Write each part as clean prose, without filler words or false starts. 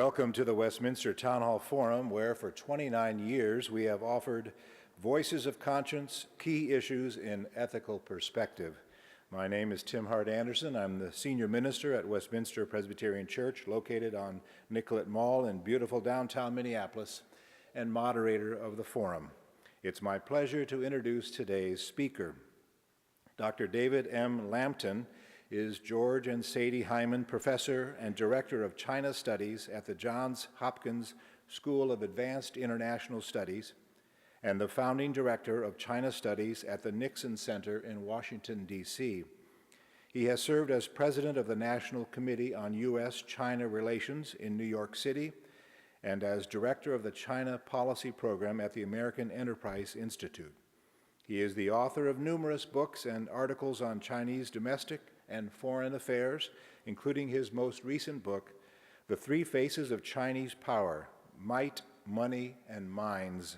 Welcome to the Westminster Town Hall Forum, where for 29 years we have offered voices of conscience, key issues in ethical perspective. My name is Tim Hart Anderson. I'm the senior minister at Westminster Presbyterian Church, located on Nicollet Mall in beautiful downtown Minneapolis, and moderator of the forum. It's my pleasure to introduce today's speaker. Dr. David M. Lampton is George and Sadie Hyman Professor and Director of China Studies at the Johns Hopkins School of Advanced International Studies and the founding Director of China Studies at the Nixon Center in Washington, D.C. He has served as President of the National Committee on U.S.-China Relations in New York City and as Director of the China Policy Program at the American Enterprise Institute. He is the author of numerous books and articles on Chinese domestic and foreign affairs, including his most recent book, The Three Faces of Chinese Power: Might, Money, and Minds.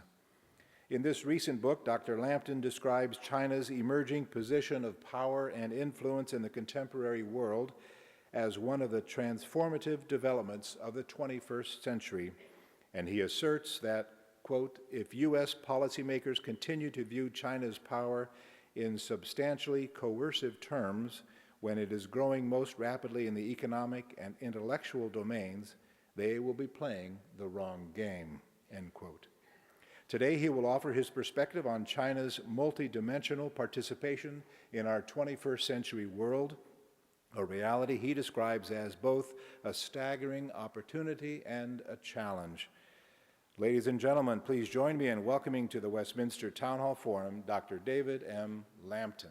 In this recent book, Dr. Lampton describes China's emerging position of power and influence in the contemporary world as one of the transformative developments of the 21st century, and he asserts that, quote, if U.S. policymakers continue to view China's power in substantially coercive terms when it is growing most rapidly in the economic and intellectual domains, they will be playing the wrong game, end quote. Today, he will offer his perspective on China's multidimensional participation in our 21st century world, a reality he describes as both a staggering opportunity and a challenge. Ladies and gentlemen, please join me in welcoming to the Westminster Town Hall Forum, Dr. David M. Lampton.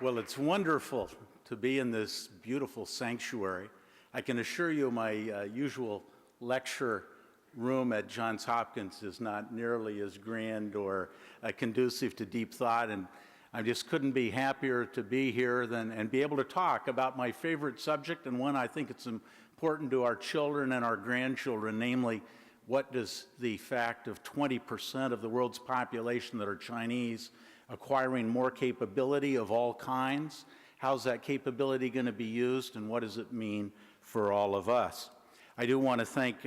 Well, it's wonderful to be in this beautiful sanctuary. I can assure you my usual lecture room at Johns Hopkins is not nearly as grand or conducive to deep thought, and I just couldn't be happier to be here and be able to talk about my favorite subject, and one I think it's important to our children and our grandchildren, namely, what does the fact of 20% of the world's population that are Chinese acquiring more capability of all kinds, how's that capability going to be used, and what does it mean for all of us? I do want to thank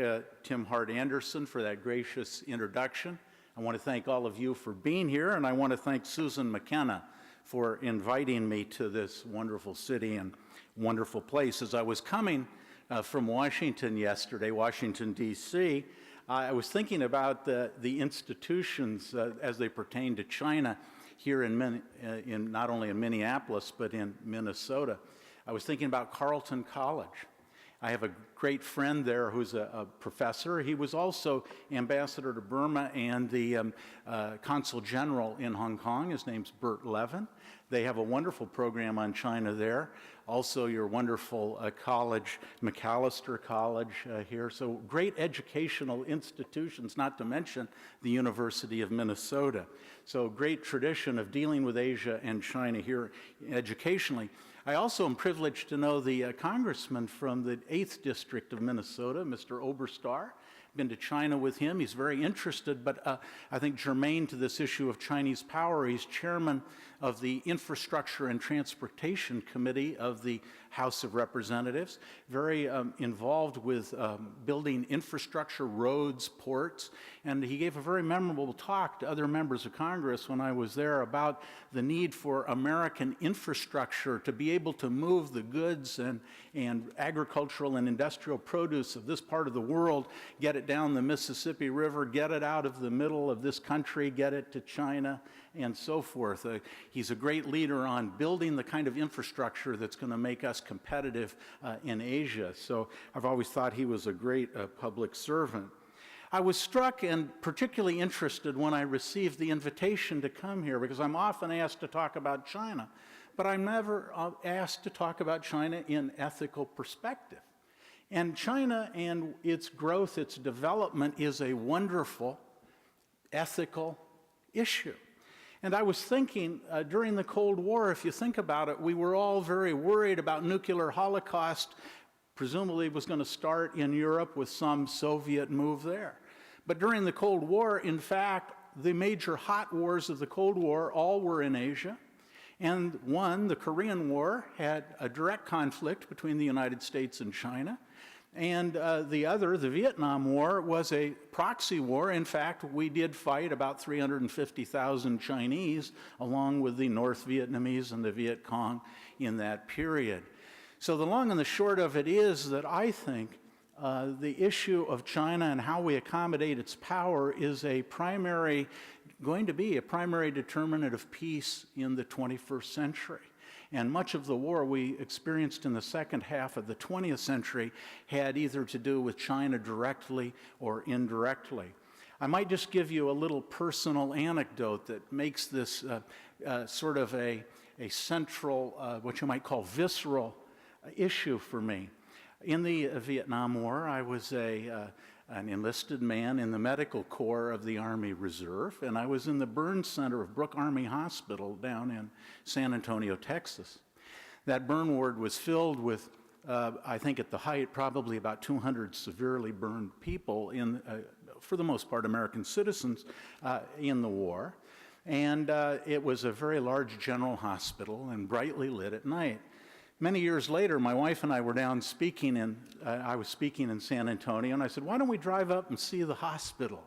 Tim Hart Anderson for that gracious introduction. I want to thank all of you for being here, and I want to thank Susan McKenna for inviting me to this wonderful city and wonderful place. As I was coming from Washington yesterday, Washington, D.C., I was thinking about the institutions as they pertain to China here in not only in Minneapolis, but in Minnesota. I was thinking about Carleton College. I have a great friend there who's a professor. He was also ambassador to Burma and the consul general in Hong Kong. His name's Bert Levin. They have a wonderful program on China there. Also, your wonderful college, Macalester College here. So great educational institutions, not to mention the University of Minnesota. So great tradition of dealing with Asia and China here educationally. I also am privileged to know the congressman from the 8th District of Minnesota, Mr. Oberstar. Been to China with him. He's very interested, but I think germane to this issue of Chinese power, he's chairman of the Infrastructure and Transportation Committee of the House of Representatives, very involved with building infrastructure, roads, ports, and he gave a very memorable talk to other members of Congress when I was there about the need for American infrastructure to be able to move the goods and agricultural and industrial produce of this part of the world, get it down the Mississippi River, get it out of the middle of this country, get it to China, and so forth. He's a great leader on building the kind of infrastructure that's going to make us competitive in Asia. So I've always thought he was a great public servant. I was struck and particularly interested when I received the invitation to come here, because I'm often asked to talk about China, but I'm never asked to talk about China in ethical perspective. And China and its growth, its development is a wonderful ethical issue. And I was thinking, during the Cold War, if you think about it, we were all very worried about nuclear holocaust. Presumably it was going to start in Europe with some Soviet move there. But during the Cold War, in fact, the major hot wars of the Cold War all were in Asia. And one, the Korean War, had a direct conflict between the United States and China. And the other, the Vietnam War, was a proxy war. In fact, we did fight about 350,000 Chinese, along with the North Vietnamese and the Viet Cong in that period. So the long and the short of it is that I think the issue of China and how we accommodate its power is going to be a primary determinant of peace in the 21st century. And much of the war we experienced in the second half of the 20th century had either to do with China directly or indirectly. I might just give you a little personal anecdote that makes this sort of a central, what you might call visceral issue for me. In the Vietnam War, I was an enlisted man in the medical corps of the Army Reserve, and I was in the burn center of Brooke Army Hospital down in San Antonio, Texas. That burn ward was filled with, I think at the height, probably about 200 severely burned people, for the most part American citizens, in the war. And it was a very large general hospital and brightly lit at night. Many years later, my wife and I were down speaking I was speaking in San Antonio, and I said, why don't we drive up and see the hospital?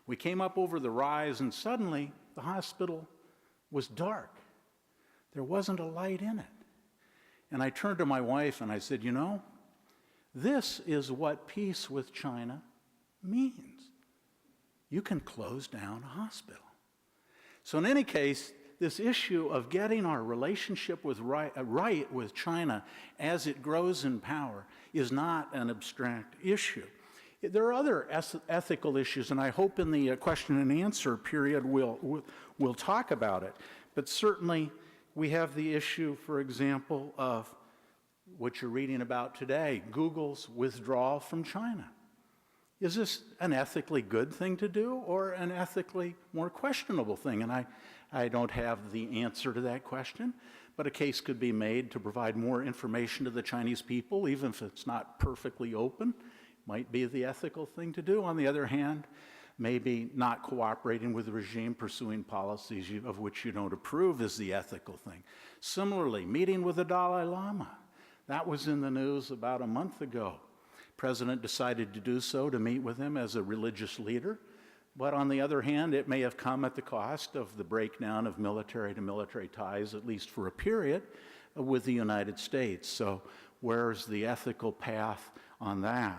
We came up over the rise, and suddenly the hospital was dark. There wasn't a light in it. And I turned to my wife and I said, you know, this is what peace with China means. You can close down a hospital. So in any case, this issue of getting our relationship right with China as it grows in power is not an abstract issue. There are other ethical issues, and I hope in the question and answer period we'll talk about it. But certainly we have the issue, for example, of what you're reading about today, Google's withdrawal from China. Is this an ethically good thing to do or an ethically more questionable thing? And I don't have the answer to that question, but a case could be made to provide more information to the Chinese people, even if it's not perfectly open, might be the ethical thing to do. On the other hand, maybe not cooperating with the regime, pursuing policies of which you don't approve is the ethical thing. Similarly, meeting with the Dalai Lama. That was in the news about a month ago. The president decided to do so, to meet with him as a religious leader. But on the other hand, it may have come at the cost of the breakdown of military-to-military ties, at least for a period, with the United States. So where's the ethical path on that?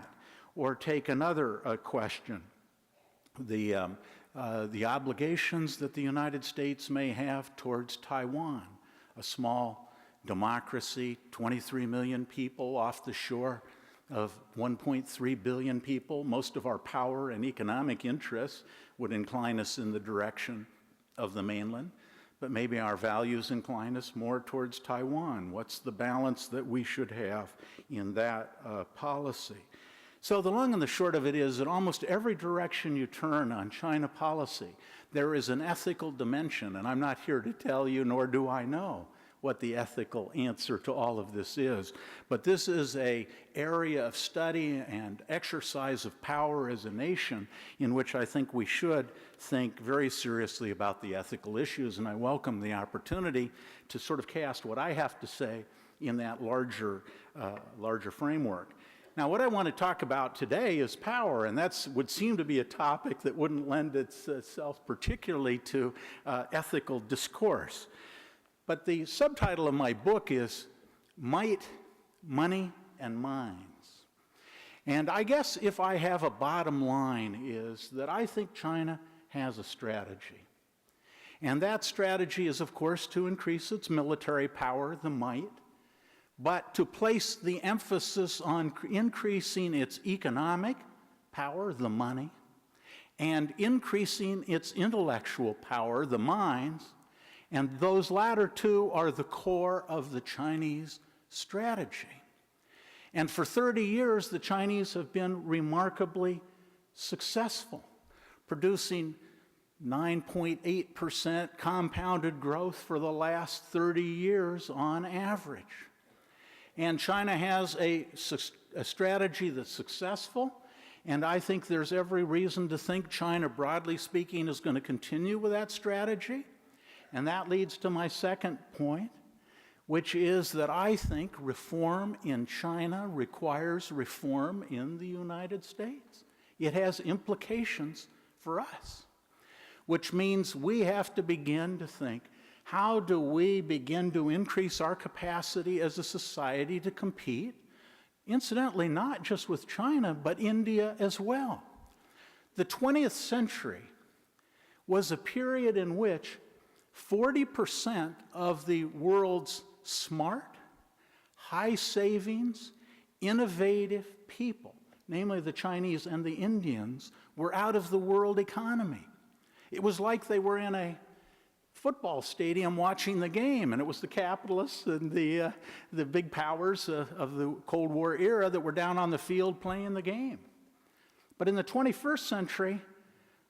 Or take another question, the obligations that the United States may have towards Taiwan, a small democracy, 23 million people off the shore of 1.3 billion people. Most of our power and economic interests would incline us in the direction of the mainland, but maybe our values incline us more towards Taiwan. What's the balance that we should have in that policy? So the long and the short of it is that almost every direction you turn on China policy, there is an ethical dimension, and I'm not here to tell you, nor do I know what the ethical answer to all of this is. But this is an area of study and exercise of power as a nation in which I think we should think very seriously about the ethical issues, and I welcome the opportunity to sort of cast what I have to say in that larger framework. Now, what I want to talk about today is power, and that would seem to be a topic that wouldn't lend itself particularly to ethical discourse. But the subtitle of my book is Might, Money, and Minds. And I guess if I have a bottom line is that I think China has a strategy. And that strategy is, of course, to increase its military power, the might, but to place the emphasis on increasing its economic power, the money, and increasing its intellectual power, the minds. And those latter two are the core of the Chinese strategy. And for 30 years, the Chinese have been remarkably successful, producing 9.8% compounded growth for the last 30 years on average. And China has a strategy that's successful, And I think there's every reason to think China, broadly speaking, is going to continue with that strategy. And that leads to my second point, which is that I think reform in China requires reform in the United States. It has implications for us, which means we have to begin to think, how do we begin to increase our capacity as a society to compete? Incidentally, not just with China, but India as well. The 20th century was a period in which 40% of the world's smart, high savings, innovative people, namely the Chinese and the Indians, were out of the world economy. It was like they were in a football stadium watching the game, and it was the capitalists and the big powers of the Cold War era that were down on the field playing the game. But in the 21st century,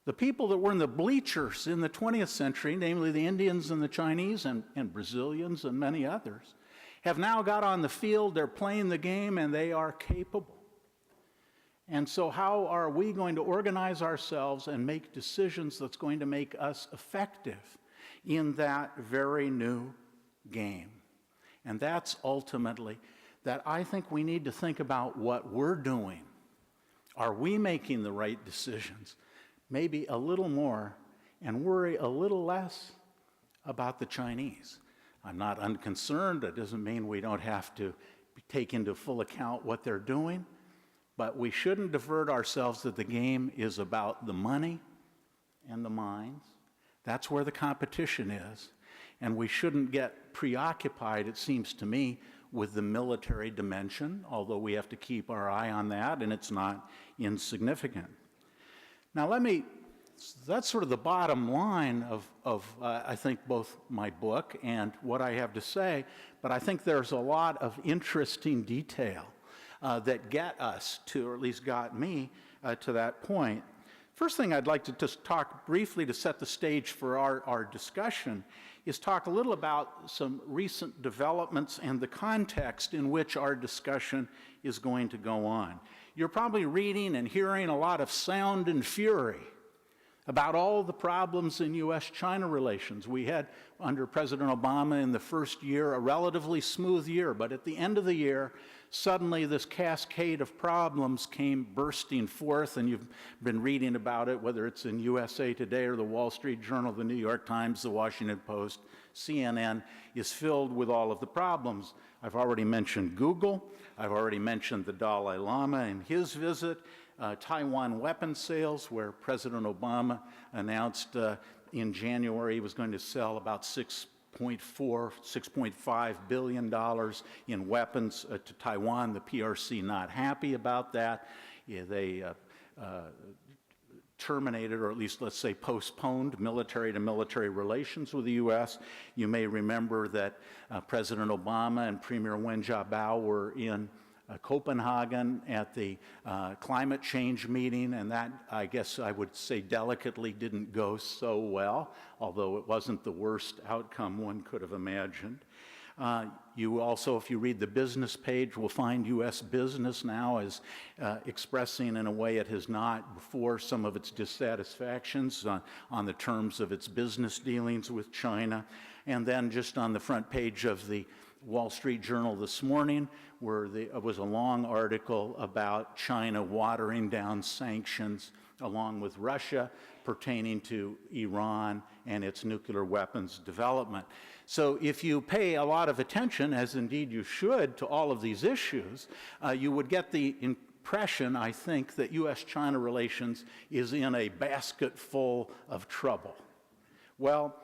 the people that were in the bleachers in the 20th century, namely the Indians and the Chinese and Brazilians and many others, have now got on the field, they're playing the game, and they are capable. And so how are we going to organize ourselves and make decisions that's going to make us effective in that very new game? And that's ultimately that I think we need to think about what we're doing. Are we making the right decisions? Maybe a little more, and worry a little less about the Chinese. I'm not unconcerned. It doesn't mean we don't have to take into full account what they're doing, but we shouldn't divert ourselves that the game is about the money and the minds. That's where the competition is. And we shouldn't get preoccupied, it seems to me, with the military dimension, although we have to keep our eye on that, and it's not insignificant. Now that's sort of the bottom line of I think, both my book and what I have to say, but I think there's a lot of interesting detail that get us to, or at least got me, to that point. First thing I'd like to just talk briefly to set the stage for our discussion is talk a little about some recent developments and the context in which our discussion is going to go on. You're probably reading and hearing a lot of sound and fury about all the problems in U.S.-China relations. We had, under President Obama in the first year, a relatively smooth year, but at the end of the year, suddenly this cascade of problems came bursting forth, and you've been reading about it, whether it's in USA Today or the Wall Street Journal, the New York Times, the Washington Post, CNN is filled with all of the problems. I've already mentioned Google. I've already mentioned the Dalai Lama and his visit. Taiwan weapons sales, where President Obama announced in January he was going to sell about $6.5 billion in weapons to Taiwan. The PRC not happy about that. Yeah, they terminated, or at least let's say postponed, military-to-military relations with the U.S. You may remember that President Obama and Premier Wen Jiabao were in Copenhagen at the climate change meeting, and that, I guess I would say delicately, didn't go so well, although it wasn't the worst outcome one could have imagined. You also, if you read the business page, will find U.S. business now is expressing in a way it has not before some of its dissatisfactions on the terms of its business dealings with China. And then just on the front page of the Wall Street Journal this morning, where there was a long article about China watering down sanctions along with Russia pertaining to Iran and its nuclear weapons development. So if you pay a lot of attention, as indeed you should, to all of these issues, you would get the impression, I think, that U.S.-China relations is in a basket full of trouble. Well,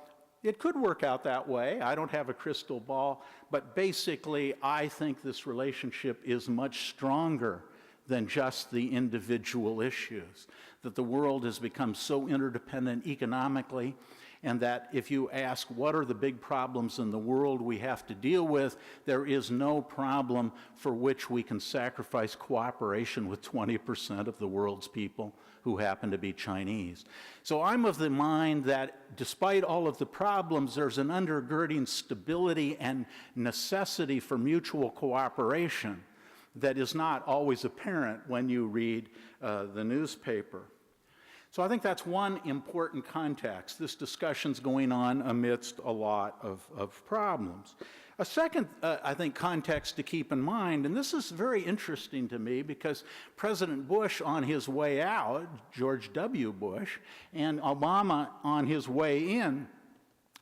it could work out that way. I don't have a crystal ball, but basically I think this relationship is much stronger than just the individual issues, that the world has become so interdependent economically, and that if you ask what are the big problems in the world we have to deal with, there is no problem for which we can sacrifice cooperation with 20% of the world's people who happen to be Chinese. So I'm of the mind that despite all of the problems, there's an undergirding stability and necessity for mutual cooperation that is not always apparent when you read the newspaper. So I think that's one important context. This discussion's going on amidst a lot of problems. A second, I think, context to keep in mind, and this is very interesting to me because President Bush on his way out, George W. Bush, and Obama on his way in,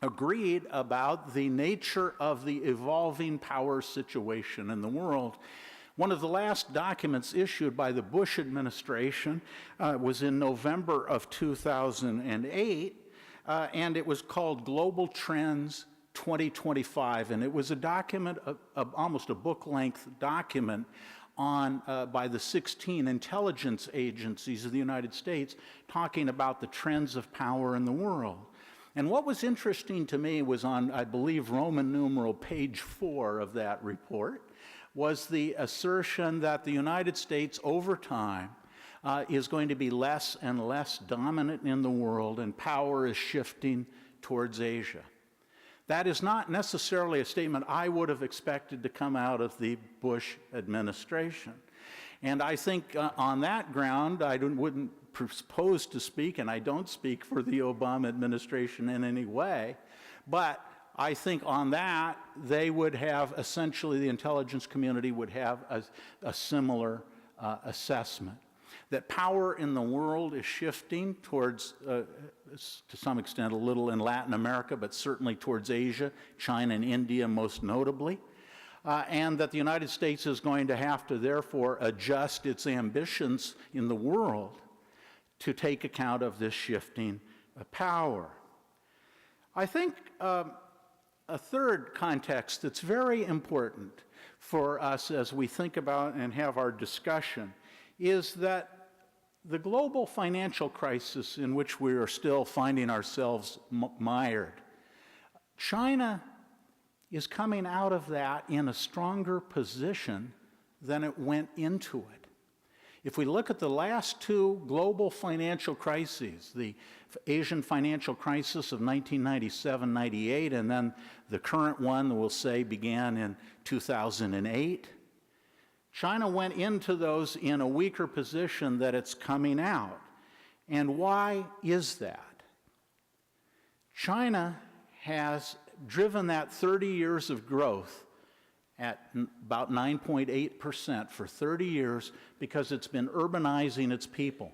agreed about the nature of the evolving power situation in the world. One of the last documents issued by the Bush administration was in November of 2008, and it was called Global Trends 2025, and it was a document, almost a book-length document by the 16 intelligence agencies of the United States talking about the trends of power in the world. And what was interesting to me was on, I believe, Roman numeral page 4 of that report, was the assertion that the United States over time is going to be less and less dominant in the world, and power is shifting towards Asia. That is not necessarily a statement I would have expected to come out of the Bush administration. And I think on that ground, I wouldn't propose to speak, and I don't speak for the Obama administration in any way, but I think on that, they would have, essentially the intelligence community would have a similar assessment. That power in the world is shifting towards, to some extent, a little in Latin America, but certainly towards Asia, China and India most notably, and that the United States is going to have to therefore adjust its ambitions in the world to take account of this shifting power. I think a third context that's very important for us as we think about and have our discussion is that the global financial crisis in which we are still finding ourselves mired, China is coming out of that in a stronger position than it went into it. If we look at the last two global financial crises, the Asian financial crisis of 1997-98, and then the current one, we'll say, began in 2008, China went into those in a weaker position that it's coming out. And why is that? China has driven that 30 years of growth at about 9.8% for 30 years because it's been urbanizing its people.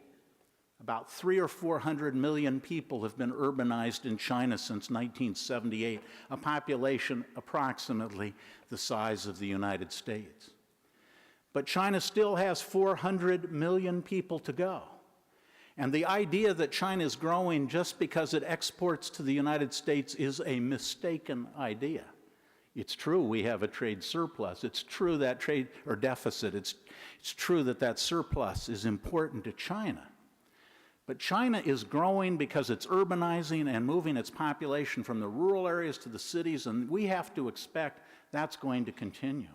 About 300 or 400 million people have been urbanized in China since 1978, a population approximately the size of the United States. But China still has 400 million people to go. And the idea that China is growing just because it exports to the United States is a mistaken idea. It's true we have a trade surplus. It's true that trade, or deficit, it's true that that surplus is important to China. But China is growing because it's urbanizing and moving its population from the rural areas to the cities, and we have to expect that's going to continue.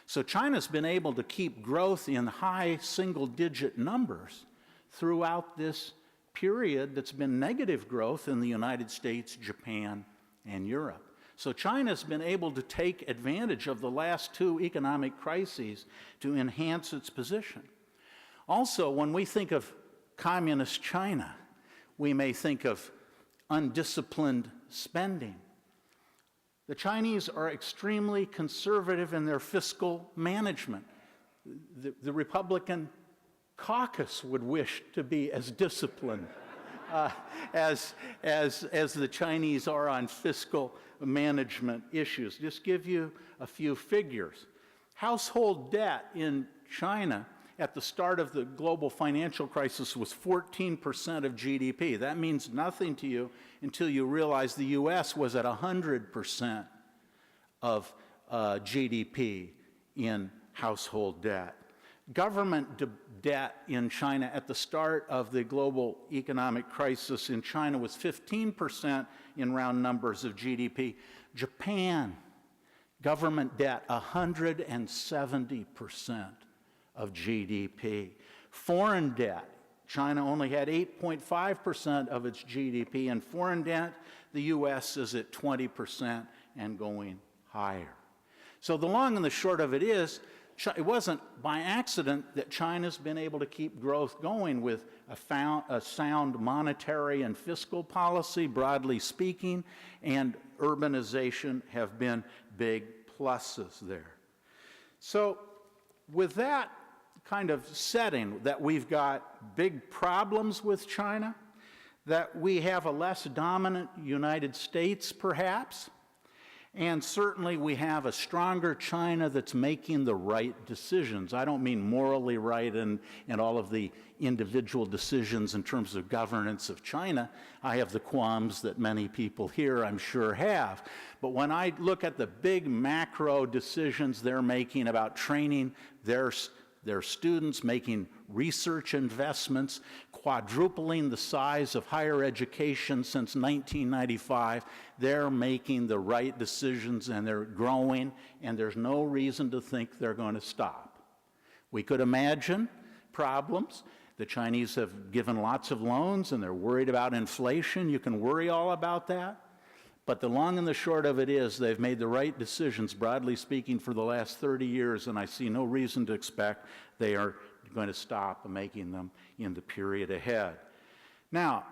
So China's been able to keep growth in high single-digit numbers throughout this period that's been negative growth in the United States, Japan, and Europe. So China's been able to take advantage of the last two economic crises to enhance its position. Also, when we think of communist China, we may think of undisciplined spending. The Chinese are extremely conservative in their fiscal management. The Republican caucus would wish to be as disciplined as the Chinese are on fiscal management issues. Just give you a few figures. Household debt in China at the start of the global financial crisis was 14% of GDP. That means nothing to you until you realize the US was at 100% of GDP in household debt. Government debt in China at the start of the global economic crisis in China was 15% in round numbers of GDP. Japan, government debt 170% of GDP. Foreign debt, China only had 8.5% of its GDP. In foreign debt, the US is at 20% and going higher. So the long and the short of it is, It wasn't by accident that China's been able to keep growth going with a sound monetary and fiscal policy, broadly speaking, and urbanization have been big pluses there. So with that kind of setting, that we've got big problems with China, that we have a less dominant United States perhaps, and certainly we have a stronger China that's making the right decisions. I don't mean morally right and all of the individual decisions in terms of governance of China. I have the qualms that many people here, I'm sure, have. But when I look at the big macro decisions they're making about training their students, making research investments, quadrupling the size of higher education since 1995, they're making the right decisions and they're growing, and there's no reason to think they're going to stop. We could imagine problems. The Chinese have given lots of loans and they're worried about inflation. You can worry all about that. But the long and the short of it is they've made the right decisions, broadly speaking, for the last 30 years, and I see no reason to expect they are going to stop making them in the period ahead. Now,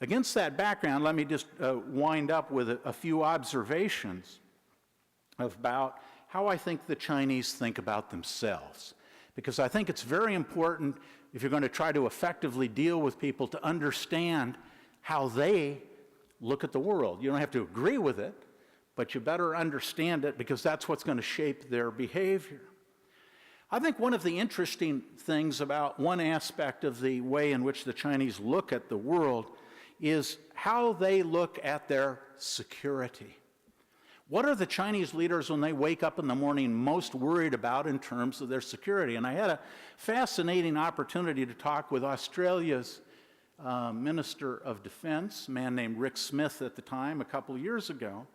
against that background, let me just wind up with a few observations about how I think the Chinese think about themselves. Because I think it's very important, if you're going to try to effectively deal with people, to understand how they look at the world. You don't have to agree with it, but you better understand it, because that's what's going to shape their behavior. I think one of the interesting things about one aspect of the way in which the Chinese look at the world is how they look at their security. What are the Chinese leaders, when they wake up in the morning, most worried about in terms of their security? And I had a fascinating opportunity to talk with Australia's Minister of Defense, a man named Rick Smith at the time, a couple of years ago.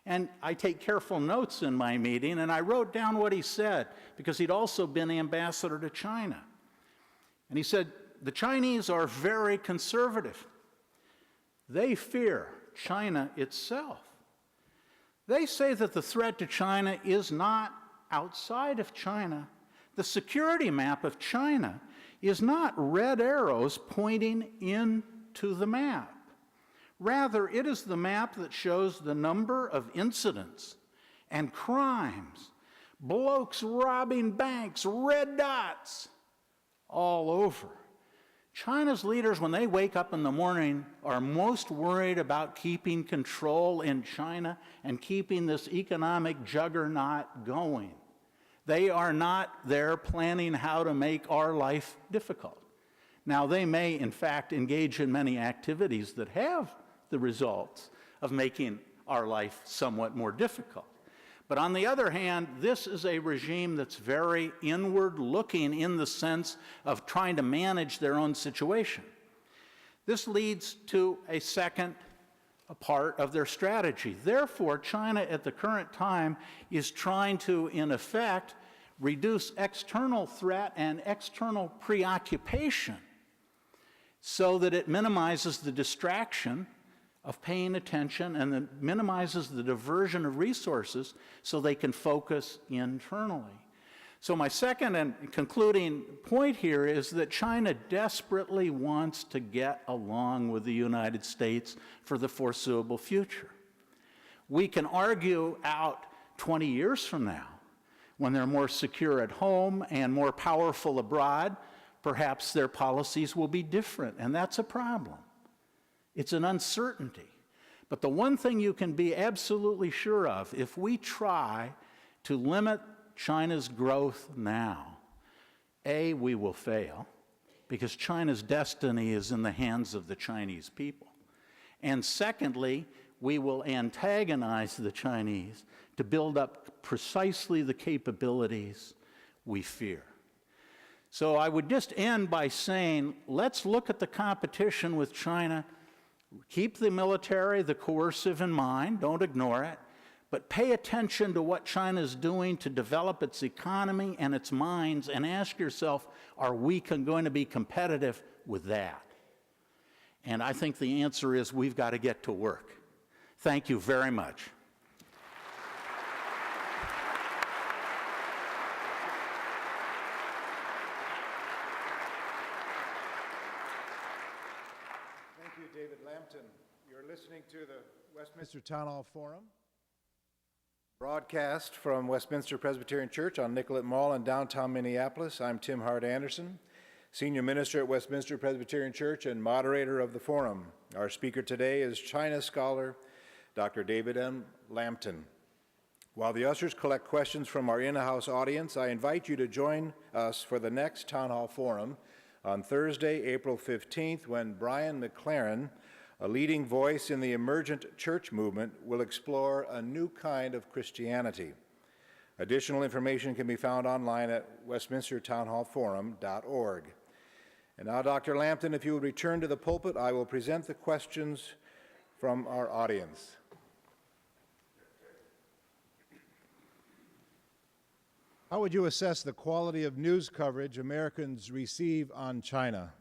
And I take careful notes in my meeting, and I wrote down what he said, because he'd also been ambassador to China. And he said, the Chinese are very conservative. They fear China itself. They say that the threat to China is not outside of China. The security map of China is not red arrows pointing into the map. Rather, it is the map that shows the number of incidents and crimes, blokes robbing banks, red dots all over. China's leaders, when they wake up in the morning, are most worried about keeping control in China and keeping this economic juggernaut going. They are not there planning how to make our life difficult. Now, they may, in fact, engage in many activities that have the results of making our life somewhat more difficult. But on the other hand, this is a regime that's very inward-looking in the sense of trying to manage their own situation. This leads to a second part of their strategy. Therefore, China at the current time is trying to, in effect, reduce external threat and external preoccupation so that it minimizes the distraction of paying attention and then minimizes the diversion of resources so they can focus internally. So my second and concluding point here is that China desperately wants to get along with the United States for the foreseeable future. We can argue out 20 years from now, when they're more secure at home and more powerful abroad, perhaps their policies will be different, and that's a problem. It's an uncertainty. But the one thing you can be absolutely sure of, if we try to limit China's growth now, A, we will fail, because China's destiny is in the hands of the Chinese people. And secondly, we will antagonize the Chinese to build up precisely the capabilities we fear. So I would just end by saying, let's look at the competition with China. Keep the military, the coercive in mind, don't ignore it, but pay attention to what China's doing to develop its economy and its mines, and ask yourself, are we going to be competitive with that? And I think the answer is we've got to get to work. Thank you very much. listening to the Westminster Town Hall Forum, broadcast from Westminster Presbyterian Church on Nicollet Mall in downtown Minneapolis. I'm Tim Hart Anderson, Senior Minister at Westminster Presbyterian Church and moderator of the forum. Our speaker today is China scholar Dr. David M. Lampton. While the ushers collect questions from our in-house audience, I invite you to join us for the next Town Hall Forum on Thursday, April 15th, when Brian McLaren, a leading voice in the emergent church movement, will explore a new kind of Christianity. Additional information can be found online at westminstertownhallforum.org. And now, Dr. Lampton, if you would return to the pulpit, I will present the questions from our audience. How would you assess the quality of news coverage Americans receive on China?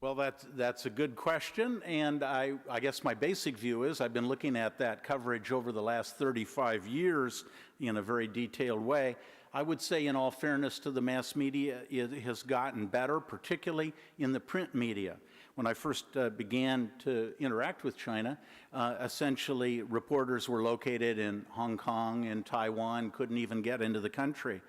Well, that's a good question, and I guess my basic view is I've been looking at that coverage over the last 35 years in a very detailed way. I would say, in all fairness to the mass media, it has gotten better, particularly in the print media. When I first began to interact with China, essentially reporters were located in Hong Kong and Taiwan, couldn't even get into the country.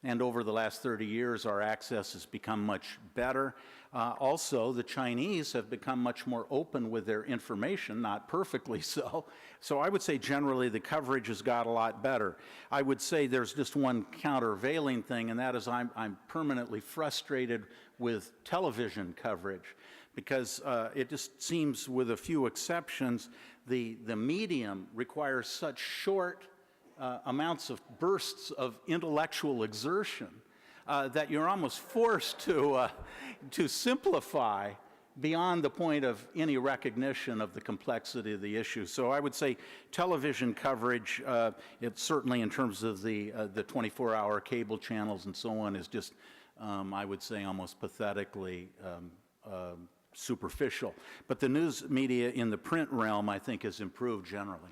And over the last 30 years, our access has become much better. Also, the Chinese have become much more open with their information, not perfectly so. So I would say generally the coverage has got a lot better. I would say there's just one countervailing thing, and that is I'm permanently frustrated with television coverage, because it just seems, with a few exceptions, the medium requires such short amounts of bursts of intellectual exertion that you're almost forced to simplify beyond the point of any recognition of the complexity of the issue. So I would say television coverage, it's certainly in terms of the 24-hour cable channels and so on, is just, I would say, almost pathetically superficial. But the news media in the print realm, I think, has improved generally.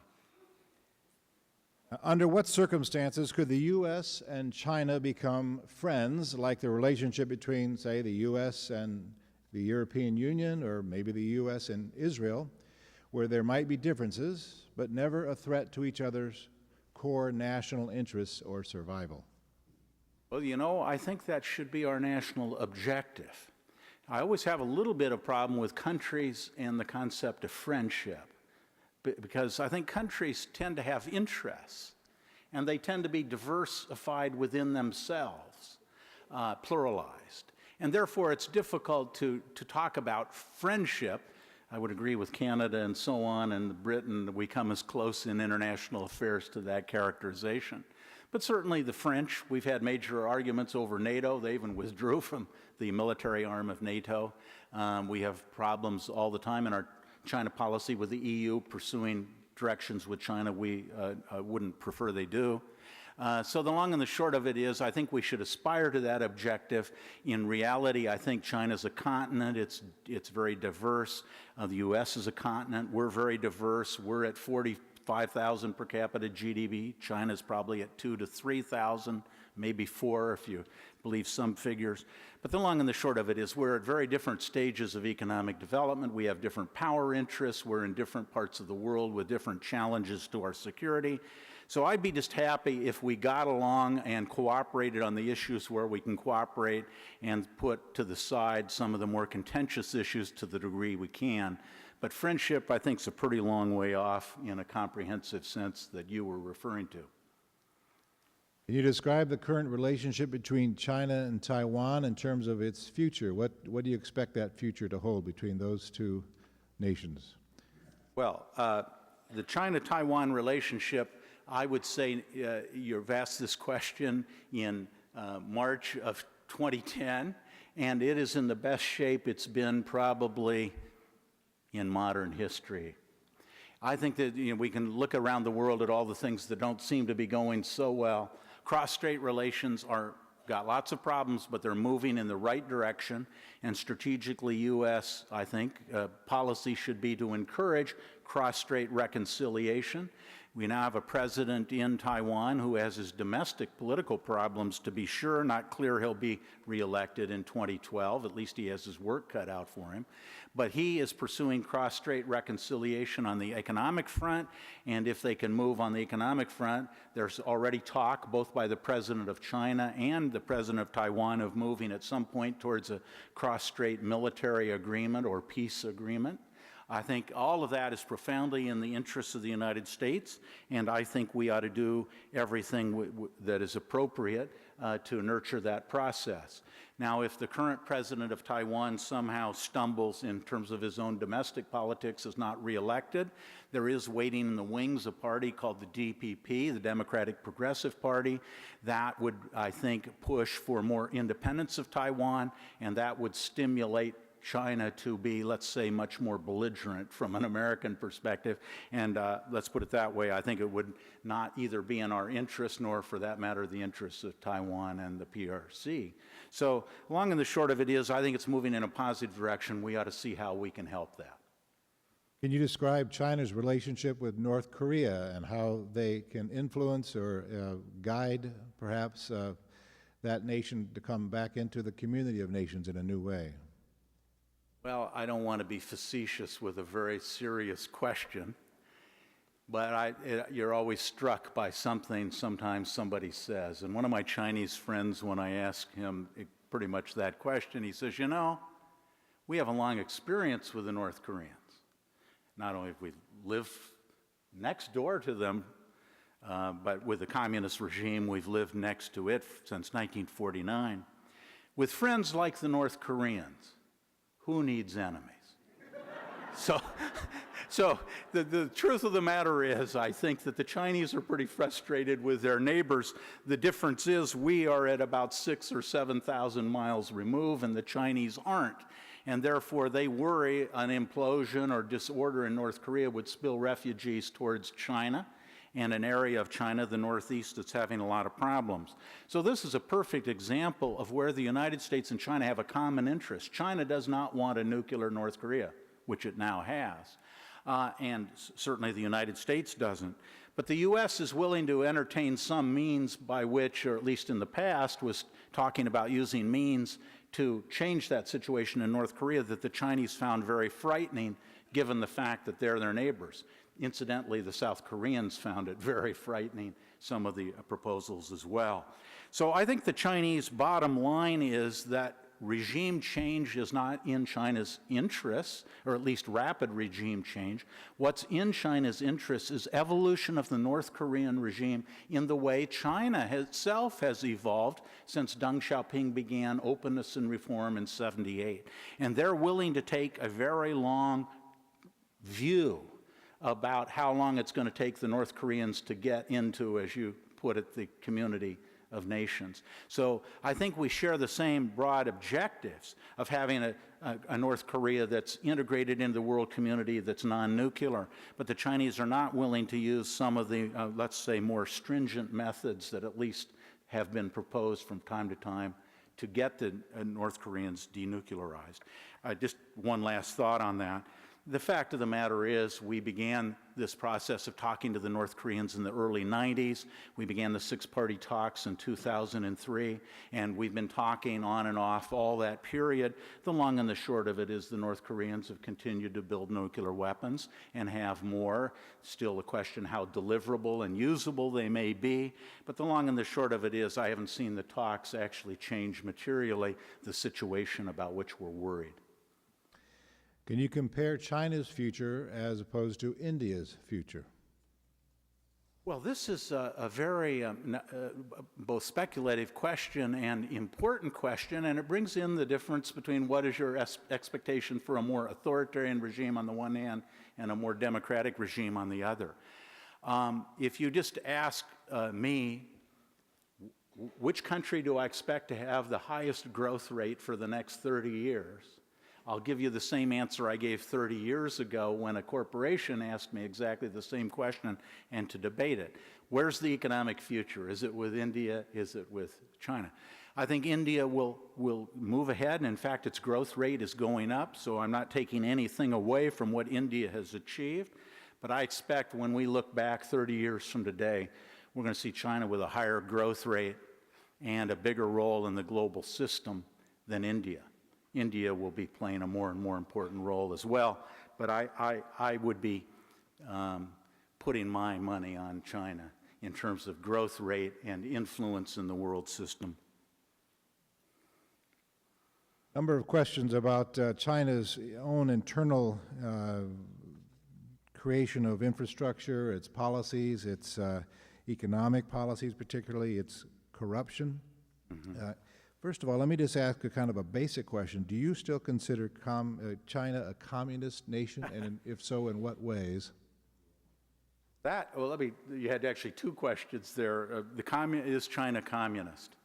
Under what circumstances could the U.S. and China become friends, like the relationship between, say, the U.S. and the European Union, or maybe the U.S. and Israel, where there might be differences, but never a threat to each other's core national interests or survival? Well, you know, I think that should be our national objective. I always have a little bit of problem with countries and the concept of friendship, because I think countries tend to have interests, and they tend to be diversified within themselves, pluralized. And therefore, it's difficult to talk about friendship. I would agree with Canada and so on, and Britain, we come as close in international affairs to that characterization. But certainly the French, we've had major arguments over NATO. They even withdrew from the military arm of NATO. We have problems all the time in our China policy with the EU, pursuing directions with China we wouldn't prefer they do. So the long and the short of it is, I think we should aspire to that objective. In reality, I think China's a continent. It's very diverse. The U.S. is a continent. We're very diverse. We're at 45,000 per capita GDP. China's probably at 2,000 to 3,000, maybe 4 if you believe some figures. But the long and the short of it is we're at very different stages of economic development. We have different power interests. We're in different parts of the world with different challenges to our security. So I'd be just happy if we got along and cooperated on the issues where we can cooperate, and put to the side some of the more contentious issues to the degree we can. But friendship, I think, is a pretty long way off in a comprehensive sense that you were referring to. Can you describe the current relationship between China and Taiwan in terms of its future? What do you expect that future to hold between those two nations? Well, the China-Taiwan relationship, I would say you've asked this question in March of 2010, and it is in the best shape it's been probably in modern history. I think that we can look around the world at all the things that don't seem to be going so well. Cross-strait relations got lots of problems, but they're moving in the right direction. And strategically, U.S., I think, policy should be to encourage cross-strait reconciliation. We now have a president in Taiwan who has his domestic political problems, to be sure. Not clear he'll be reelected in 2012. At least he has his work cut out for him. But he is pursuing cross-strait reconciliation on the economic front, and if they can move on the economic front, there's already talk, both by the president of China and the president of Taiwan, of moving at some point towards a cross-strait military agreement or peace agreement. I think all of that is profoundly in the interests of the United States, and I think we ought to do everything that is appropriate to nurture that process. Now, if the current president of Taiwan somehow stumbles in terms of his own domestic politics, is not reelected, there is waiting in the wings a party called the DPP, the Democratic Progressive Party, that would, I think, push for more independence of Taiwan, and that would stimulate China to be, let's say, much more belligerent from an American perspective. And let's put it that way, I think it would not either be in our interest, nor for that matter, the interests of Taiwan and the PRC. So long and the short of it is, I think it's moving in a positive direction. We ought to see how we can help that. Can you describe China's relationship with North Korea and how they can influence or guide, perhaps, that nation to come back into the community of nations in a new way? Well, I don't want to be facetious with a very serious question, but you're always struck by something sometimes somebody says. And one of my Chinese friends, when I ask him pretty much that question, he says, you know, we have a long experience with the North Koreans. Not only have we lived next door to them, but with the communist regime, we've lived next to it since 1949. With friends like the North Koreans, who needs enemies? So the truth of the matter is, I think that the Chinese are pretty frustrated with their neighbors. The difference is we are at about 6,000 or 7,000 miles removed, and the Chinese aren't. And therefore, they worry an implosion or disorder in North Korea would spill refugees towards China, and an area of China, the Northeast, that's having a lot of problems. So this is a perfect example of where the United States and China have a common interest. China does not want a nuclear North Korea, which it now has. And certainly the United States doesn't. But the U.S. is willing to entertain some means by which, or at least in the past, was talking about using means to change that situation in North Korea that the Chinese found very frightening, given the fact that they're their neighbors. Incidentally, the South Koreans found it very frightening, some of the proposals as well. So I think the Chinese bottom line is that regime change is not in China's interests, or at least rapid regime change. What's in China's interests is evolution of the North Korean regime in the way China itself has evolved since Deng Xiaoping began openness and reform in '78. And they're willing to take a very long view about how long it's going to take the North Koreans to get into, as you put it, the community of nations. So I think we share the same broad objectives of having a North Korea that's integrated into the world community, that's non-nuclear. But the Chinese are not willing to use some of the, let's say, more stringent methods that at least have been proposed from time to time to get the North Koreans denuclearized. Just one last thought on that. The fact of the matter is, we began this process of talking to the North Koreans in the early 90s. We began the six-party talks in 2003, and we've been talking on and off all that period. The long and the short of it is the North Koreans have continued to build nuclear weapons and have more. Still a question how deliverable and usable they may be, but the long and the short of it is I haven't seen the talks actually change materially the situation about which we're worried. Can you compare China's future as opposed to India's future? Well, this is a very both speculative question and important question, and it brings in the difference between what is your expectation for a more authoritarian regime on the one hand and a more democratic regime on the other. If you just ask me, which country do I expect to have the highest growth rate for the next 30 years? I'll give you the same answer I gave 30 years ago when a corporation asked me exactly the same question and to debate it. Where's the economic future? Is it with India? Is it with China? I think India will move ahead, and in fact, its growth rate is going up, so I'm not taking anything away from what India has achieved. But I expect when we look back 30 years from today, we're going to see China with a higher growth rate and a bigger role in the global system than India. India will be playing a more and more important role as well, but I would be putting my money on China in terms of growth rate and influence in the world system. Number of questions about China's own internal creation of infrastructure, its policies, its economic policies, particularly its corruption. First of all, let me just ask a kind of a basic question. Do you still consider China a communist nation, and if so, in what ways? You had actually two questions there. Is China communist?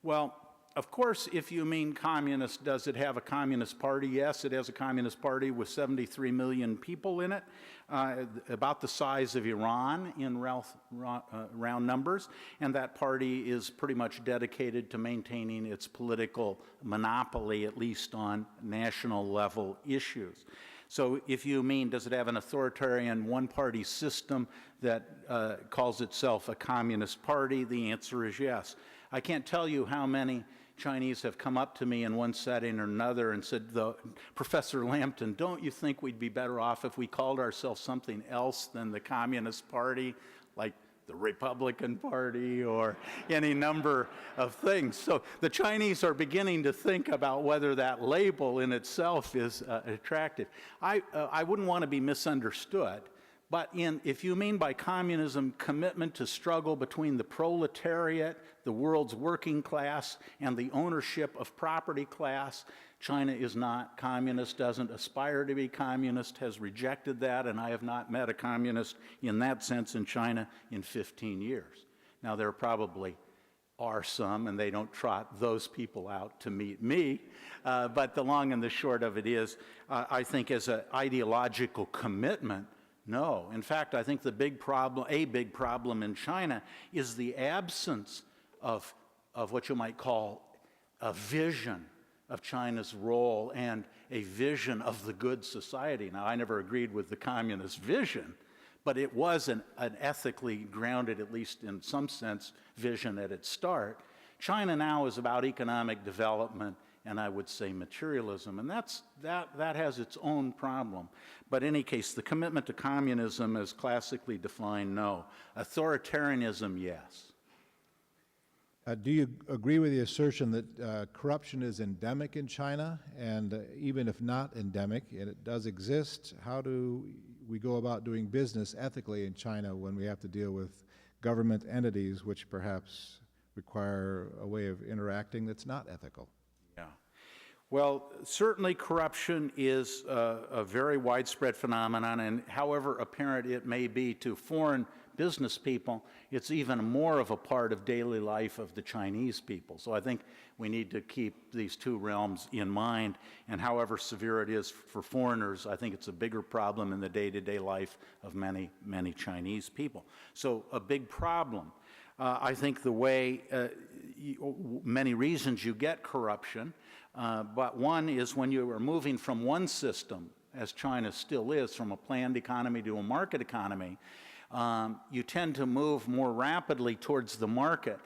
Well, of course, if you mean communist, does it have a communist party? Yes, it has a communist party with 73 million people in it, about the size of Iran in round numbers, and that party is pretty much dedicated to maintaining its political monopoly, at least on national level issues. So if you mean, does it have an authoritarian one-party system that calls itself a communist party, the answer is yes. I can't tell you how many Chinese have come up to me in one setting or another and said, Professor Lampton, don't you think we'd be better off if we called ourselves something else than the Communist Party, like the Republican Party or any number of things? So the Chinese are beginning to think about whether that label in itself is attractive. I wouldn't want to be misunderstood. But if you mean by communism commitment to struggle between the proletariat, the world's working class, and the ownership of property class, China is not communist, doesn't aspire to be communist, has rejected that, and I have not met a communist in that sense in China in 15 years. Now, there probably are some, and they don't trot those people out to meet me, but the long and the short of it is, I think as an ideological commitment, no. In fact, I think a big problem in China is the absence of what you might call a vision of China's role and a vision of the good society. Now, I never agreed with the communist vision, but it was an ethically grounded, at least in some sense, vision at its start. China now is about economic development and I would say materialism, and that has its own problem. But in any case, the commitment to communism is classically defined, no. Authoritarianism, yes. Do you agree with the assertion that corruption is endemic in China? And even if not endemic, and it does exist, how do we go about doing business ethically in China when we have to deal with government entities which perhaps require a way of interacting that's not ethical? Yeah. Well, certainly corruption is a very widespread phenomenon, and however apparent it may be to foreign business people, it's even more of a part of daily life of the Chinese people. So I think we need to keep these two realms in mind, and however severe it is for foreigners, I think it's a bigger problem in the day-to-day life of many, many Chinese people. So a big problem. I think the way, many reasons you get corruption, but one is when you are moving from one system, as China still is, from a planned economy to a market economy, you tend to move more rapidly towards the market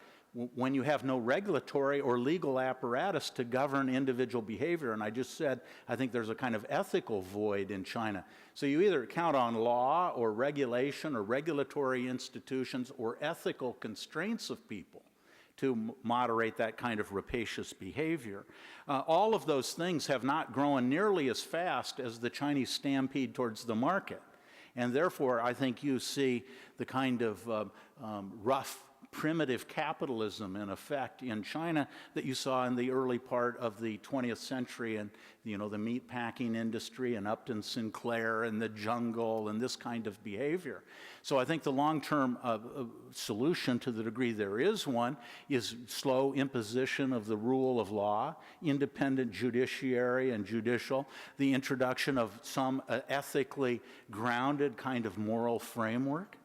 when you have no regulatory or legal apparatus to govern individual behavior. And I just said, I think there's a kind of ethical void in China. So you either count on law or regulation or regulatory institutions or ethical constraints of people to moderate that kind of rapacious behavior. All of those things have not grown nearly as fast as the Chinese stampede towards the market. And therefore, I think you see the kind of rough, primitive capitalism in effect in China that you saw in the early part of the 20th century, and the meat packing industry and Upton Sinclair and the jungle and this kind of behavior. So I think the long-term solution, to the degree there is one, is slow imposition of the rule of law, independent judiciary and judicial, the introduction of some ethically grounded kind of moral framework.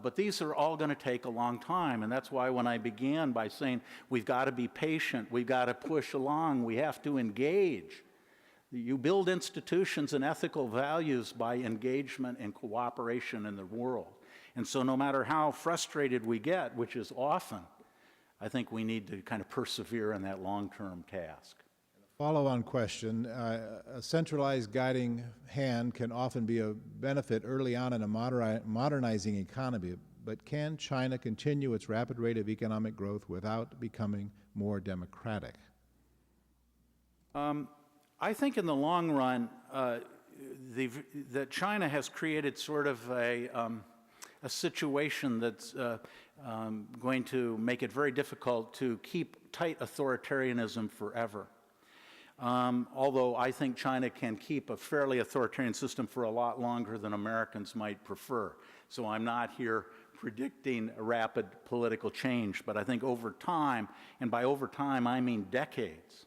But these are all going to take a long time, and that's why when I began by saying we've got to be patient, we've got to push along, we have to engage, You build institutions and ethical values by engagement and cooperation in the world. And so no matter how frustrated we get, which is often, I think we need to kind of persevere in that long-term task. Follow-on question. A centralized guiding hand can often be a benefit early on in a modernizing economy, but can China continue its rapid rate of economic growth without becoming more democratic? I think in the long run, that China has created sort of a situation that's going to make it very difficult to keep tight authoritarianism forever. Although I think China can keep a fairly authoritarian system for a lot longer than Americans might prefer. So I'm not here predicting a rapid political change, but I think over time, and by over time I mean decades,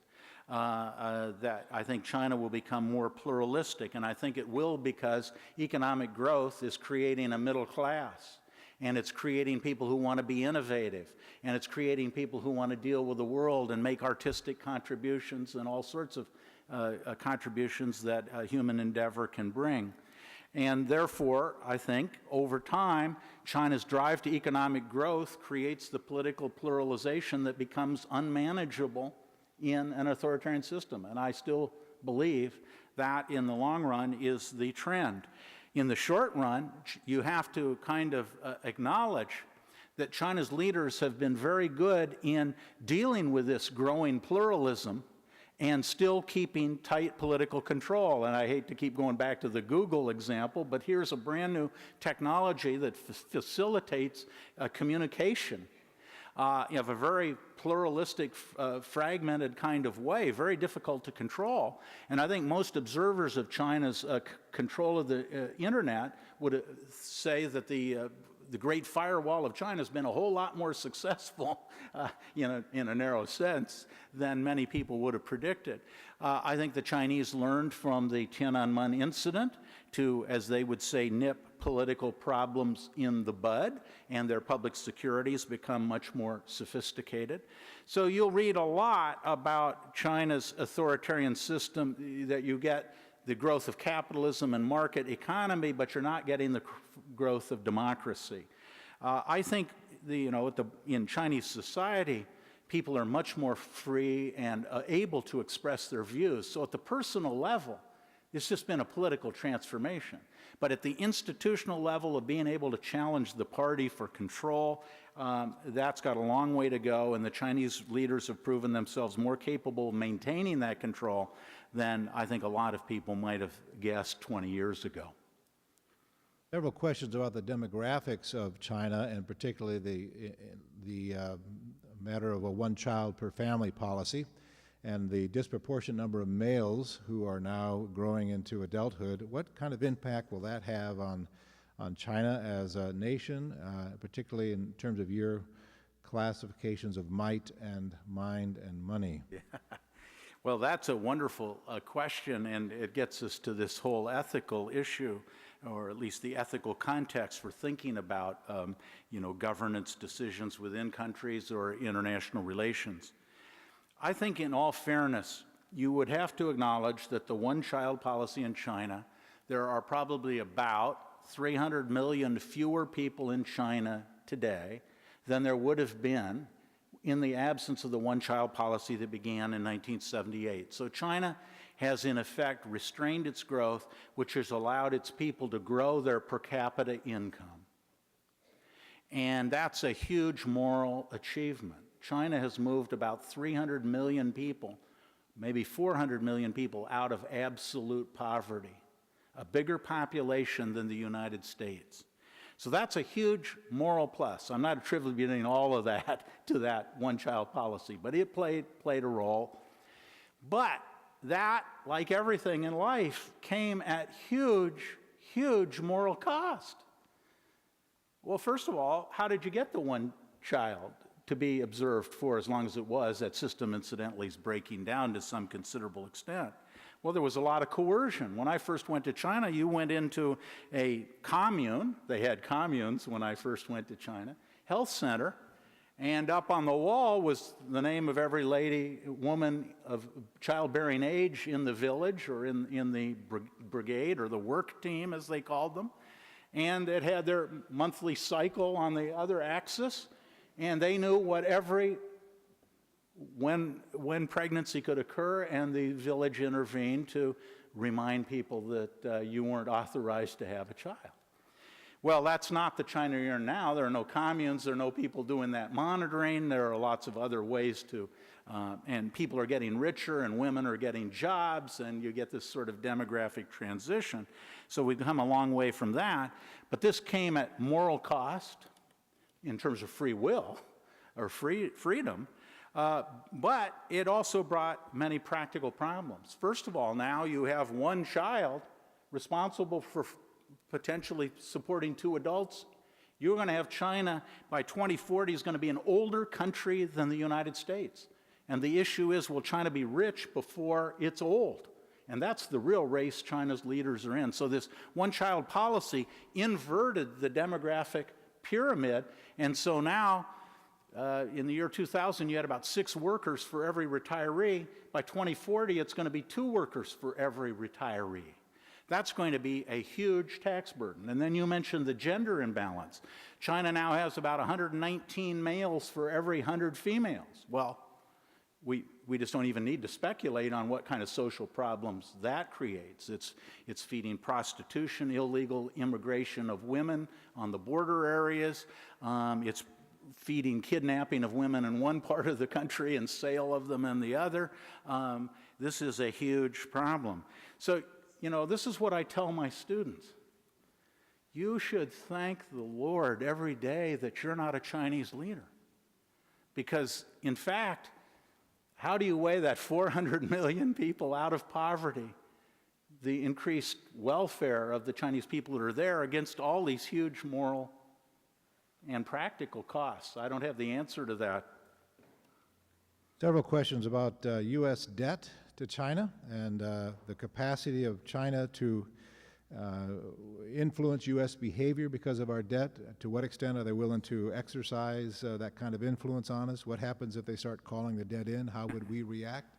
that I think China will become more pluralistic, and I think it will because economic growth is creating a middle class, and it's creating people who want to be innovative, and it's creating people who want to deal with the world and make artistic contributions and all sorts of contributions that human endeavor can bring. And therefore, I think, over time, China's drive to economic growth creates the political pluralization that becomes unmanageable in an authoritarian system. And I still believe that, in the long run, is the trend. In the short run, you have to kind of acknowledge that China's leaders have been very good in dealing with this growing pluralism and still keeping tight political control. And I hate to keep going back to the Google example, but here's a brand new technology that facilitates communication of a very pluralistic, fragmented kind of way, very difficult to control. And I think most observers of China's control of the internet would say that the Great Firewall of China has been a whole lot more successful in a narrow sense than many people would have predicted. I think the Chinese learned from the Tiananmen incident to, as they would say, nip political problems in the bud, and their public security has become much more sophisticated. So you'll read a lot about China's authoritarian system, that you get the growth of capitalism and market economy, but you're not getting the growth of democracy. I think in Chinese society, people are much more free and able to express their views. So at the personal level, it's just been a political transformation. But at the institutional level of being able to challenge the party for control, that's got a long way to go, and the Chinese leaders have proven themselves more capable of maintaining that control than I think a lot of people might have guessed 20 years ago. Several questions about the demographics of China, and particularly the matter of a one-child per family policy, and the disproportionate number of males who are now growing into adulthood. What kind of impact will that have on China as a nation, particularly in terms of your classifications of might and mind and money? Yeah. Well, that's a wonderful question, and it gets us to this whole ethical issue, or at least the ethical context for thinking about governance decisions within countries or international relations. I think, in all fairness, you would have to acknowledge that the one-child policy in China, there are probably about 300 million fewer people in China today than there would have been in the absence of the one-child policy that began in 1978. So China has, in effect, restrained its growth, which has allowed its people to grow their per capita income. And that's a huge moral achievement. China has moved about 300 million people, maybe 400 million people, out of absolute poverty, a bigger population than the United States. So that's a huge moral plus. I'm not attributing all of that to that one-child policy, but it played a role. But that, like everything in life, came at huge moral cost. Well, first of all, how did you get the one child to be observed for as long as it was? That system, incidentally, is breaking down to some considerable extent. Well, there was a lot of coercion. When I first went to China, you went into a commune. They had communes when I first went to China, health center, And up on the wall was the name of every woman of childbearing age in the village or in the brigade or the work team, as they called them. And it had their monthly cycle on the other axis. And they knew when pregnancy could occur, and the village intervened to remind people that you weren't authorized to have a child. Well, that's not the China you're in now. There are no communes. There are no people doing that monitoring. There are lots of other ways to, and people are getting richer, and women are getting jobs, and you get this sort of demographic transition. So we've come a long way from that. But this came at moral cost in terms of free will or freedom. But it also brought many practical problems. First of all, now you have one child responsible for potentially supporting 2 adults. You're going to have China by 2040 is going to be an older country than the United States. And the issue is, will China be rich before it's old? And that's the real race China's leaders are in. So this one-child policy inverted the demographic pyramid. And so now, in the year 2000, you had about 6 workers for every retiree. By 2040, it's going to be 2 workers for every retiree. That's going to be a huge tax burden. And then you mentioned the gender imbalance. China now has about 119 males for every 100 females. Well, we just don't even need to speculate on what kind of social problems that creates. It's feeding prostitution, illegal immigration of women on the border areas. It's feeding kidnapping of women in one part of the country and sale of them in the other. This is a huge problem. So, this is what I tell my students. You should thank the Lord every day that you're not a Chinese leader. Because, in fact, how do you weigh that 400 million people out of poverty, the increased welfare of the Chinese people that are there, against all these huge moral and practical costs? I don't have the answer to that. Several questions about U.S. debt to China and the capacity of China to influence U.S. behavior because of our debt. To what extent are they willing to exercise that kind of influence on us? What happens if they start calling the debt in? How would we react?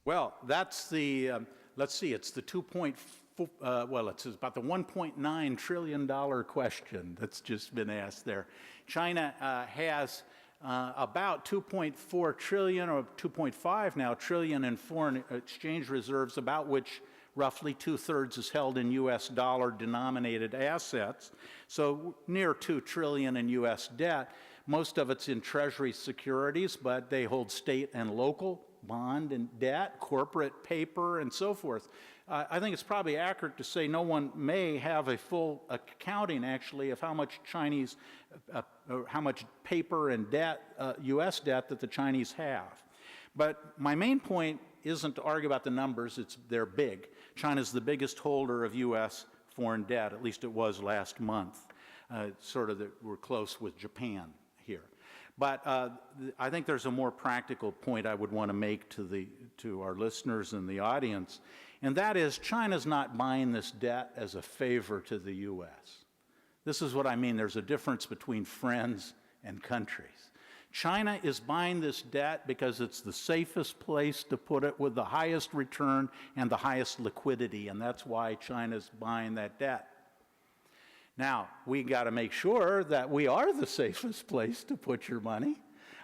Well, that's the, let's see, it's the it's about the $1.9 trillion question that's just been asked there. China has about 2.4 trillion or 2.5 now trillion in foreign exchange reserves, about which roughly 2/3 is held in U.S. dollar denominated assets. So near 2 trillion in U.S. debt. Most of it's in Treasury securities, but they hold state and local bond and debt, corporate paper, and so forth. I think it's probably accurate to say no one may have a full accounting, actually, of how much how much paper and debt, U.S. debt, that the Chinese have. But my main point isn't to argue about the numbers. They're big. China's the biggest holder of U.S. foreign debt, at least it was last month. We're close with Japan here. But I think there's a more practical point I would want to make to our listeners and the audience, and that is China's not buying this debt as a favor to the U.S. This is what I mean. There's a difference between friends and countries. China is buying this debt because it's the safest place to put it with the highest return and the highest liquidity, and that's why China's buying that debt. Now, we got to make sure that we are the safest place to put your money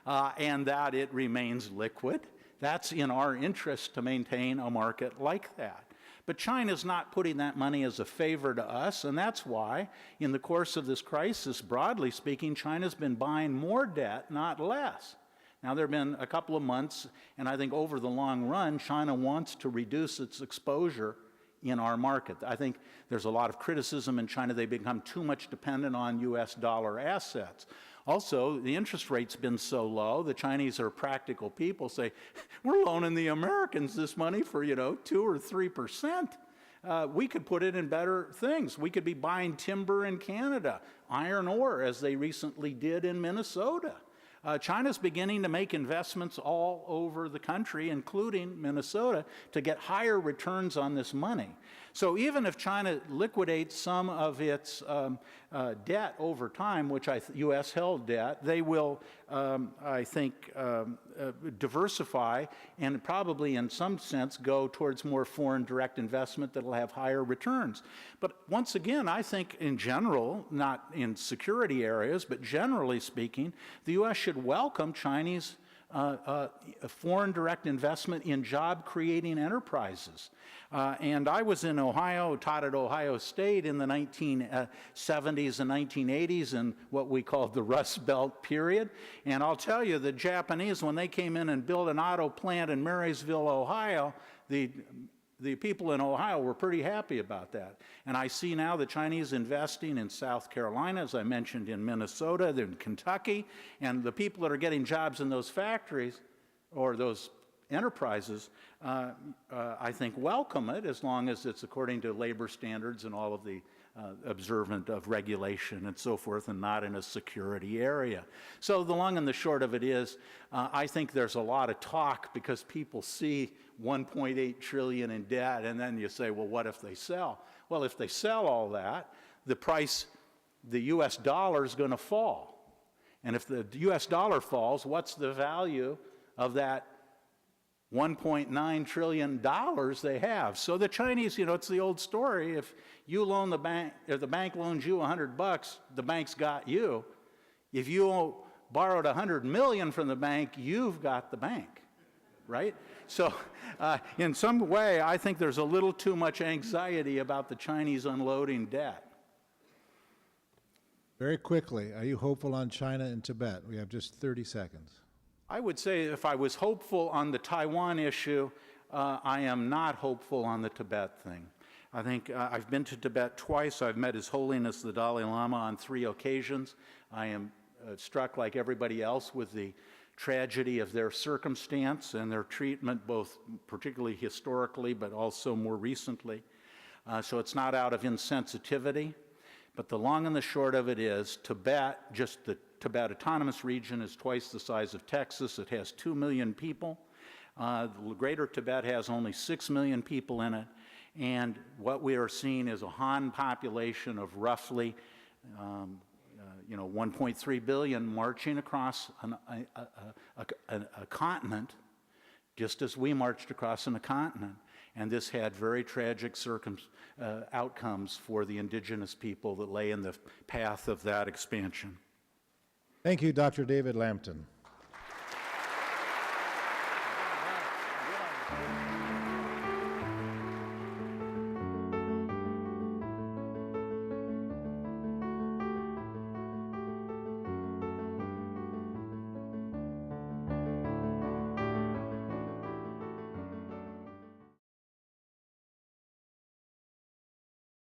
and that it remains liquid. That's in our interest to maintain a market like that. But China's not putting that money as a favor to us, and that's why, in the course of this crisis, broadly speaking, China's been buying more debt, not less. Now, there have been a couple of months, and I think over the long run, China wants to reduce its exposure in our market. I think there's a lot of criticism in China. They become too much dependent on U.S. dollar assets. Also, the interest rate's been so low, the Chinese are practical people, say, we're loaning the Americans this money for, 2 or 3%. We could put it in better things. We could be buying timber in Canada, iron ore, as they recently did in Minnesota. China's beginning to make investments all over the country, including Minnesota, to get higher returns on this money. So even if China liquidates some of its debt over time, which U.S. held debt, they will, I think, diversify and probably in some sense go towards more foreign direct investment that will have higher returns. But once again, I think in general, not in security areas, but generally speaking, the U.S. should welcome Chinese foreign direct investment in job-creating enterprises. And I was in Ohio, taught at Ohio State in the 1970s and 1980s in what we called the Rust Belt period. And I'll tell you, the Japanese, when they came in and built an auto plant in Marysville, Ohio, the people in Ohio were pretty happy about that. And I see now the Chinese investing in South Carolina, as I mentioned, in Minnesota, in Kentucky, and the people that are getting jobs in those factories or those enterprises, I think, welcome it as long as it's according to labor standards and all of the observant of regulation and so forth, and not in a security area. So the long and the short of it is, I think there's a lot of talk because people see 1.8 trillion in debt, and then you say, well, what if they sell? Well, if they sell all that, the price, the U.S. dollar is going to fall. And if the U.S. dollar falls, what's the value of that $1.9 trillion they have? So the Chinese, you know, it's the old story. If you loan the bank, if the bank loans you $100, the bank's got you. If you borrowed $100 million from the bank, you've got the bank, right? So in some way, I think there's a little too much anxiety about the Chinese unloading debt. Very quickly, are you hopeful on China and Tibet? We have just 30 seconds. I would say if I was hopeful on the Taiwan issue, I am not hopeful on the Tibet thing. I think I've been to Tibet twice. I've met His Holiness the Dalai Lama on 3 occasions. I am struck, like everybody else, with the tragedy of their circumstance and their treatment, both particularly historically, but also more recently. So it's not out of insensitivity. But the long and the short of it is, Tibet, just the Tibet Autonomous Region, is twice the size of Texas. It has 2 million people. The Greater Tibet has only 6 million people in it. And what we are seeing is a Han population of roughly 1.3 billion marching across a continent, just as we marched across a continent. And this had very tragic outcomes for the indigenous people that lay in the path of that expansion. Thank you, Dr. David Lampton.